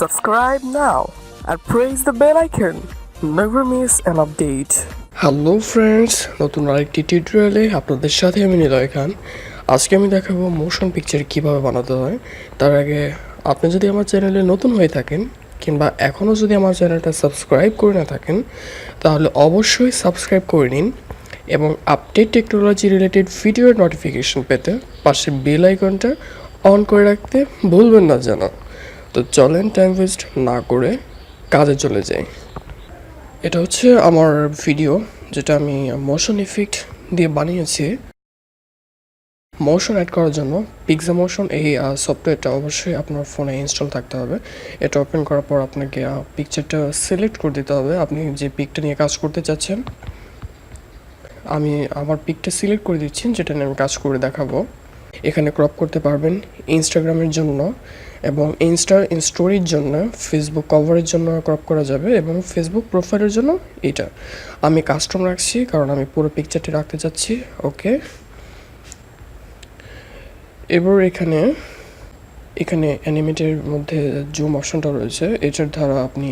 Subscribe now and press the bell icon. Never miss an update. Hello friends, নতুন আরেকটি টিউটোরিয়ালে আপনাদের সাথে আমি নিলয় খান। আজকে আমি দেখাবো মোশন পিকচার কিভাবে বানাতে হয়। তার আগে আপনি যদি আমার চ্যানেলে নতুন হয়ে থাকেন কিংবা এখনও যদি আমার চ্যানেলটা সাবস্ক্রাইব করে না থাকেন তাহলে অবশ্যই সাবস্ক্রাইব করে নিন এবং আপডেট টেকনোলজি রিলেটেড ভিডিওর নোটিফিকেশন পেতে পাশে বেল আইকনটা অন করে রাখতে ভুলবেন না যেন। তো চলেন টাইম ওয়েস্ট না করে কাজে চলে যাই। এটা হচ্ছে আমার ভিডিও যেটা আমি মোশন ইফেক্ট দিয়ে বানিয়েছি। মোশন অ্যাড করার জন্য পিক্সা মোশন এই সফটওয়্যারটা অবশ্যই আপনার ফোনে ইনস্টল থাকতে হবে। এটা ওপেন করার পর আপনাকে পিকচারটা সিলেক্ট করে দিতে হবে, আপনি যে পিকটা নিয়ে কাজ করতে চাচ্ছেন। আমি আমার পিকটা সিলেক্ট করে দিচ্ছি, যেটা নিয়ে আমি কাজ করে দেখাবো। এখানে ক্রপ করতে পারবেন ইনস্টাগ্রামের জন্য এবং স্টোরির জন্য, ফেসবুক কভারের জন্য ক্রপ করা যাবে এবং ফেসবুক প্রোফাইলের জন্য এটা আমি কাস্টম রাখছি কারণ আমি পুরো পিকচারটি রাখতে চাচ্ছি। ওকে, এবার এখানে অ্যানিমেটের মধ্যে জুম অপশনটা রয়েছে, এটার দ্বারা আপনি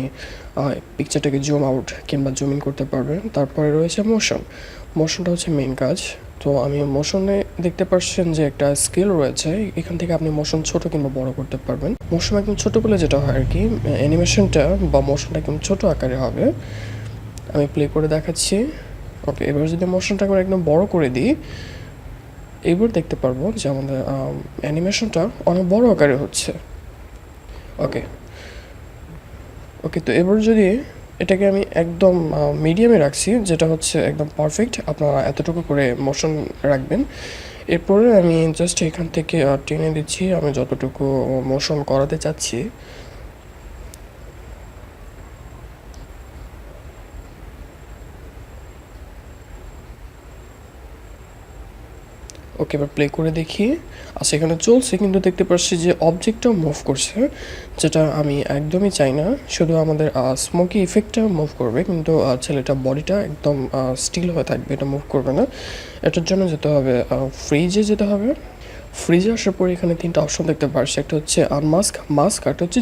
পিকচারটাকে জুম আউট কিংবা জুম ইন করতে পারবেন। তারপরে রয়েছে মোশনটা হচ্ছে মেইন কাজ। তো আমি মোশনে দেখতে পাচ্ছেন যে একটা স্কেল রয়েছে, এখান থেকে আপনি মোশন ছোট কিংবা বড় করতে পারবেন। মোশন একদম ছোট করলে যেটা হয় আর কি, অ্যানিমেশনটা বা মোশনটা একদম ছোট আকারে হবে। আমি প্লে করে দেখাচ্ছি। ওকে, এবার যদি মোশনটা করে একদম বড় করে দিই, এবার দেখতে পারবো যে আমাদের অ্যানিমেশনটা অনেক বড় আকারে হচ্ছে। ওকে, তো এবার যদি এটাকে আমি একদম মিডিয়ামে রাখছি, যেটা হচ্ছে একদম পারফেক্ট, আপনারা এতটুকু করে মোশন রাখবেন। এরপরে আমি জাস্ট এখান থেকে টেনে দিচ্ছি আমি যতটুকু মোশন করাতে চাচ্ছি। ওকে, এবার প্লে করে দেখি। আচ্ছা, এখানে চলছে কিন্তু দেখতে পাচ্ছি যে অবজেক্টটা মুভ করছে, যেটা আমি একদমই চাই না। শুধু আমাদের স্মোকি ইফেক্টটা মুভ করবে, কিন্তু ছেলেটা বডিটা একদম স্টিল হয়ে থাকবে, এটা মুভ করবে না। এটার জন্য যেতে হবে ফ্রিজে যেতে হবে। ফ্রিজে আসার পরে এখানে তিনটা অপশন দেখতে পাচ্ছি, একটা হচ্ছে মাস্ক, একটা হচ্ছে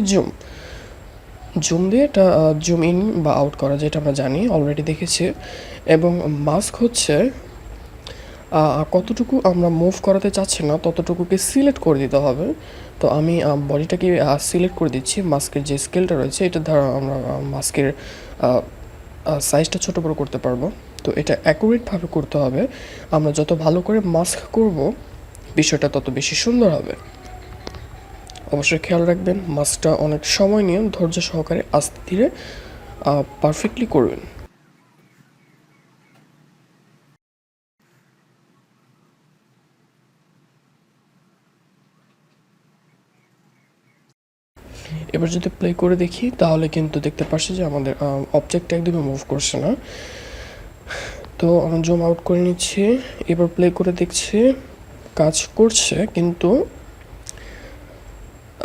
জুম দিয়ে এটা জুম ইন বা আউট করা, যেটা আমরা জানি অলরেডি দেখেছি। এবং মাস্ক হচ্ছে কতটুকু আমরা মুভ করাতে চাচ্ছি না ততটুকুকে সিলেক্ট করে দিতে হবে। তো আমি বডিটাকে সিলেক্ট করে দিচ্ছি। মাস্কের যে স্কেলটা রয়েছে এটা দ্বারা আমরা মাস্কের সাইজটা ছোটো বড়ো করতে পারবো। তো এটা অ্যাকুরেটভাবে করতে হবে। আমরা যত ভালো করে মাস্ক করব বিষয়টা তত বেশি সুন্দর হবে। অবশ্যই খেয়াল রাখবেন, মাস্কটা অনেক সময় নিয়ে ধৈর্য সহকারে আস্তে ধীরে পারফেক্টলি করবেন। এবার যদি প্লে করে দেখি তাহলে কিন্তু দেখতে পাচ্ছি যে আমাদের অবজেক্টটা একদমই মুভ করছে না। তো আমি জুম আউট করে নিচ্ছি, এবার প্লে করে দেখছি কাজ করছে। কিন্তু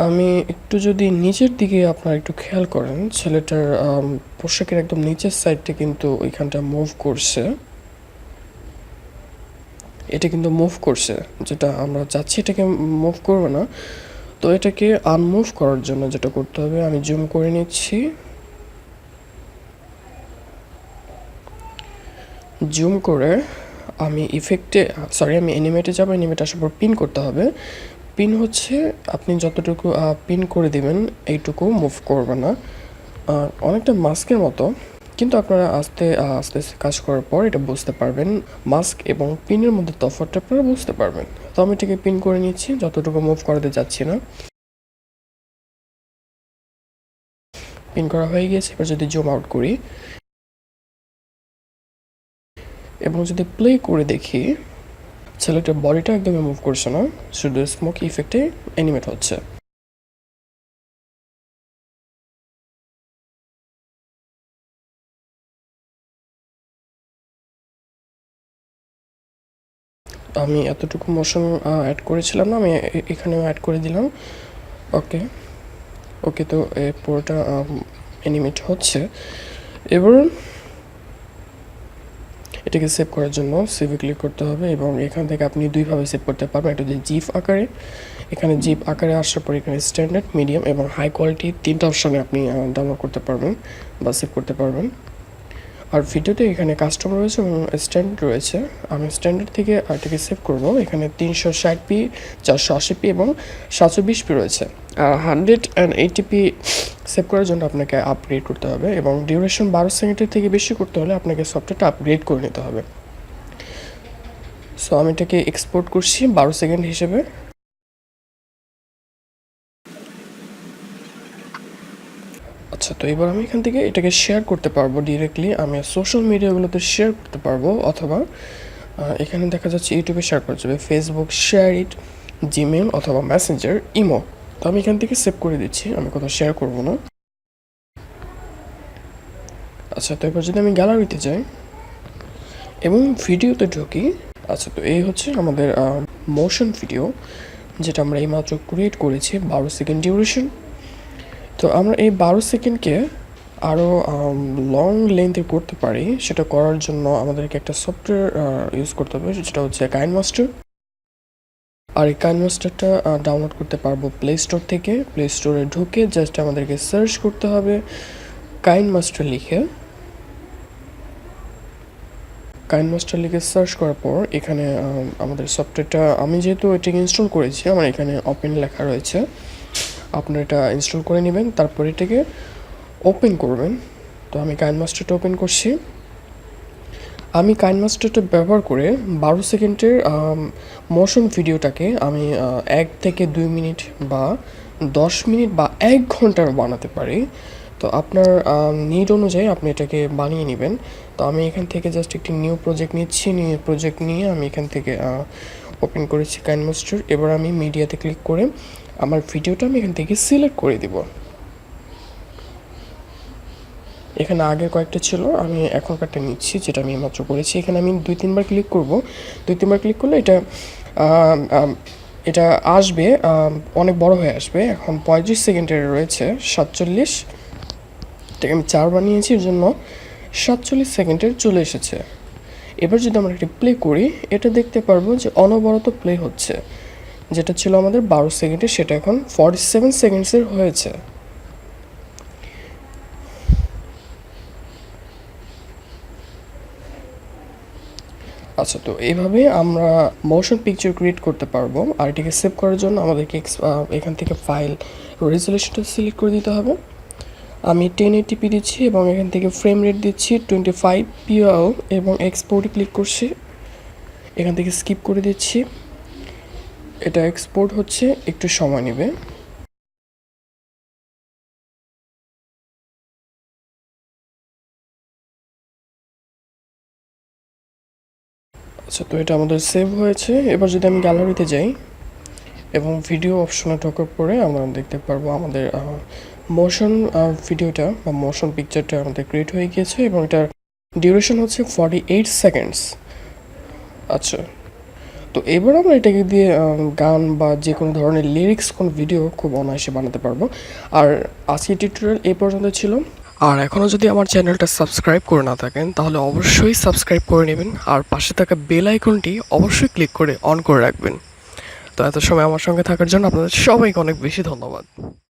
আমি একটু যদি নিচের দিকে আপনারা একটু খেয়াল করেন, ছেলেটার পোশাকের একদম নিচের সাইডটা কিন্তু ওইখানটা মুভ করছে, এটা কিন্তু মুভ করছে, যেটা আমরা চাচ্ছি এটাকে মুভ করবে না। তো এটাকে আনমুভ করার জন্য যেটা করতে হবে, আমি জুম করে নিচ্ছি। জুম করে আমি আমি অ্যানিমেটে যাবো। অ্যানিমেটে আসার পর পিন করতে হবে। পিন হচ্ছে আপনি যতটুকু পিন করে দিবেন এইটুকু মুভ করবে না, অনেকটা মাস্কের মতো। কিন্তু আপনারা আস্তে আস্তে কাজ করার পর এটা বুঝতে পারবেন, মাস্ক এবং পিনের মধ্যে তফাৎটা আপনারা বুঝতে পারবেন। তো আমি এটাকে পিন করে নিচ্ছি, যতটুকু মুভ করাতে যাচ্ছি না। পিন করা হয়ে গেছে। এবার যদি জুম আউট করি এবং যদি প্লে করে দেখি, ছেলেটার বডিটা একদমই মুভ করছে না, শুধু স্মোক ইফেক্টে অ্যানিমেট হচ্ছে। আমি এতটুকু মোশন অ্যাড করেছিলাম না, আমি এখানেও অ্যাড করে দিলাম। ওকে, তো পুরোটা অ্যানিমেট হচ্ছে। এবার এটাকে সেভ করার জন্য সেভে ক্লিক করতে হবে এবং এখান থেকে আপনি দুইভাবে সেভ করতে পারবেন, একটা হচ্ছে জিফ আকারে, এখানে জিপ আকারে আসার পর এখানে স্ট্যান্ডার্ড, মিডিয়াম এবং হাই কোয়ালিটি 3টা অপশনে আপনি ডাউনলোড করতে পারবেন বা সেভ করতে পারবেন। আর ভিডিওতে এখানে কাস্টম রয়েছে এবং স্ট্যান্ডার্ড রয়েছে। আমি স্ট্যান্ডার্ড থেকে এটাকে সেভ করব। এখানে 360p, 480p এবং 720p রয়েছে। আর 180p সেভ করার জন্য আপনাকে আপগ্রেড করতে হবে এবং ডিউরেশন 12 সেকেন্ডের থেকে বেশি করতে হলে আপনাকে সফটওয়্যারটা আপগ্রেড করে নিতে হবে। সো আমি এটাকে এক্সপোর্ট করছি 12 সেকেন্ড হিসেবে। আচ্ছা, তো এবার আমি এখান থেকে এটাকে শেয়ার করতে পারবো ডিরেক্টলি। আমি সোশ্যাল মিডিয়াগুলোতে শেয়ার করতে পারবো, অথবা এখানে দেখা যাচ্ছে ইউটিউবে শেয়ার করা যাবে, ফেসবুক, শেয়ার ইট, জিমেল অথবা মেসেঞ্জার, ইমো। তো আমি এখান থেকে সেভ করে দিচ্ছি, আমি কোথাও শেয়ার করবো না। আচ্ছা, তো এবার যদি আমি গ্যালারিতে যাই এবং ভিডিওতে ঢুকি। আচ্ছা, তো এই হচ্ছে আমাদের মোশন ভিডিও, যেটা আমরা এইমাত্র ক্রিয়েট করেছি 12 সেকেন্ড ডিউরেশন। তো আমরা এই 12 সেকেন্ডকে আরও লং লেন্থে করতে পারি। সেটা করার জন্য আমাদেরকে একটা সফটওয়্যার ইউজ করতে হবে, যেটা হচ্ছে কাইনমাস্টার। আর এই কাইনমাস্টারটা ডাউনলোড করতে পারবো প্লে স্টোর থেকে। প্লে স্টোরে ঢুকে জাস্ট আমাদেরকে সার্চ করতে হবে কাইনমাস্টার লিখে। কাইনমাস্টার লিখে সার্চ করার পর এখানে আমাদের সফটওয়্যারটা, আমি যেহেতু এটাকে ইনস্টল করেছি, আমার এখানে ওপেন লেখা রয়েছে। আপনারা এটা ইনস্টল করে নেবেন, তারপর এটাকে ওপেন করবেন। তো আমি কাইনমাস্টারটা ওপেন করছি। আমি কাইনমাস্টারটা ব্যবহার করে 12 সেকেন্ডের মোশন ভিডিওটাকে আমি 1 থেকে 2 মিনিট বা 10 মিনিট বা 1 ঘন্টার বানাতে পারি। তো আপনার নিড অনুযায়ী আপনি এটাকে বানিয়ে নেবেন। তো আমি এখান থেকে জাস্ট একটি নিউ প্রজেক্ট নিচ্ছি। নিউ প্রজেক্ট নিয়ে আমি এখান থেকে ওপেন করেছি কাইনমাস্টার। এবার আমি মিডিয়াতে ক্লিক করে আমার ভিডিওটা আমি এখান থেকে সিলেক্ট করে দিব। এখানে আগের কয়েকটা ছিল, আমি এখনকারটা নিচ্ছি, যেটা আমি মাত্র করেছি। এখানে আমি 2-3 বার ক্লিক করব। 2-3 বার ক্লিক করলে এটা আসবে, অনেক বড় হয়ে আসবে। এখন 35 সেকেন্ডের রয়েছে 47। এটাকে আমি 4 নিয়েছি, এর জন্য 47 সেকেন্ডের চলে এসেছে। এবার যদি আমরা একটি প্লে করি, এটা দেখতে পারবো যে অনবরত প্লে হচ্ছে। যেটা ছিল আমাদের 12 সেকেন্ডের, সেটা এখন 47 সেকেন্ডসের হয়েছে। আচ্ছা, তো এইভাবে আমরা মোশন পিকচার ক্রিয়েট করতে পারবো। আর এটিকে সেভ করার জন্য আমাদেরকে এখান থেকে ফাইল রেজলিউশনটা সিলেক্ট করে দিতে হবে। আমি 1080p দিচ্ছি এবং এখান থেকে ফ্রেম রেট দিচ্ছি 25 pl এবং এক্সপোর্টে ক্লিক করছি। এখান থেকে স্কিপ করে দিচ্ছি। এটা এক্সপোর্ট হচ্ছে, একটু সময় নেবে। আচ্ছা, তো এটা আমাদের সেভ হয়েছে। এবার যদি আমি গ্যালারিতে যাই এবং ভিডিও অপশনে ঢোকার পরে আমরা দেখতে পারবো আমাদের মোশন ভিডিওটা বা মোশন পিকচারটা আমাদের ক্রিয়েট হয়ে গিয়েছে এবং এটার ডিউরেশন হচ্ছে 48 সেকেন্ডস। আচ্ছা, তো এবার আমরা এটাকে দিয়ে গান বা যে কোনো ধরনের লিরিক্স কোনো ভিডিও খুব অনায়াসে বানাতে পারবো। আর আজকের টিউটোরিয়াল এই পর্যন্ত ছিল। আর এখনও যদি আমার চ্যানেলটা সাবস্ক্রাইব করে না থাকেন, তাহলে অবশ্যই সাবস্ক্রাইব করে নেবেন আর পাশে থাকা বেল আইকনটি অবশ্যই ক্লিক করে অন করে রাখবেন। তো এত সময় আমার সঙ্গে থাকার জন্য আপনাদের সবাইকে অনেক বেশি ধন্যবাদ।